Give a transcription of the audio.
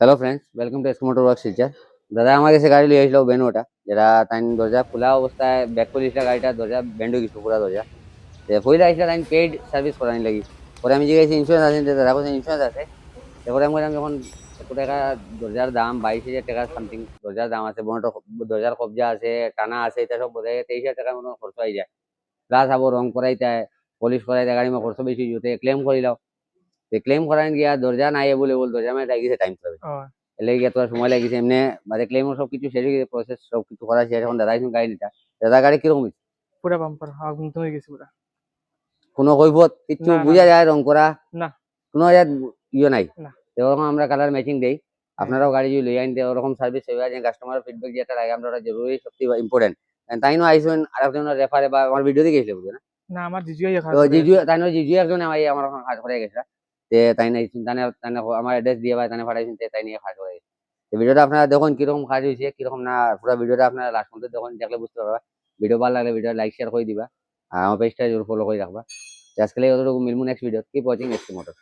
Hello friends, welcome to SK motor work Silchar. দাদা আমার কাছে গাড়ি লিয়ে আসলো বেনোটা, যেটা তাই দরজা খোলা অবস্থায় ব্যাক করিসটা গাড়িটা দরজা বেন্ড হয়ে গেছিল পুরা দরজা। পয়লা আসলে তাই পেইড সার্ভিস করানি লাগি। পরে আমি জিজ্ঞাসি ইন্স্যুরেন্স আছে, দাদা বলছে ইন্স্যুরেন্স আছে। তারপরে আমি বললাম যখন এত টাকা দরজার দাম 22,000 টাকা সামথিং দরজার দাম আছে, বনটা দরজার কবজা আছে, টানা আছে, এটা সব বোঝায় 23,000 টাকার মতো খরচ হয়ে যায়। প্লাস আবার রং করাইতে হয়, পলিশ করাইতে গাড়ি মে খরচ বেশি হইতে ক্লেম করিলাম। ক্লেম করাইন গিয়া দরজা নাই বলে বল দরজা মানে লাগিয়েছে টাইম পাবে, ও এলে গিয়ে তোর সময় লাগিয়েছে এমনি। মানে ক্লেমও সবকিছু শেষ হয়ে গেছে, প্রসেস সবকিছু করা শেষ। এখন দাদা আইসুন গাড়ি নিতা, দাদা গাড়ি কিরকম হয়েছে? পুরা বাম্পার আগুন তো হয়ে গেছে পুরা। কোনো কৈফত কিছু না না বুঝা না যায় রং করা? না কোনো জায়গায় ইয়ে নাই? না। এরকম আমরা কালার ম্যাচিং দেই। হ্যাঁ আপনারাও গাড়ি যদি লই আইন ওরকম সার্ভিস হইবা যে কাস্টমার ফিডব্যাক যেটা লাগে আমরা ওটা জরুরি সবচেয়ে ইম্পর্টেন্ট। তাই নো আইসুন আর একজনের রেফারে বা আমার ভিডিও দেখে গেছিল বুঝে না? না, আমার জিজুই তো কাজ করে জিজু আছে। তাই নো জিজু একজন আমার ওখানে কাজ করে গেছে। তে তাই না আইসুন তানে তানে আমার অ্যাড্রেস দিয়ে বা তানে পাঠাইছেন, তাই নিয়ে কাজ করে গেছে। তো ভিডিওটা আপনারা দেখুন কিরকম কাজ হয়েছে কিরকম না, পুরো ভিডিওটা আপনারা লাস্ট পর্যন্ত দেখুন, দেখলে বুঝতে পারবা। ভিডিও ভালো লাগলে ভিডিও লাইক শেয়ার করে দিবা, আর আমার পেজটা জরুর ফলো করে রাখবা। তো আজকে অতটুকু মিলবো next video. Keep watching SK motor.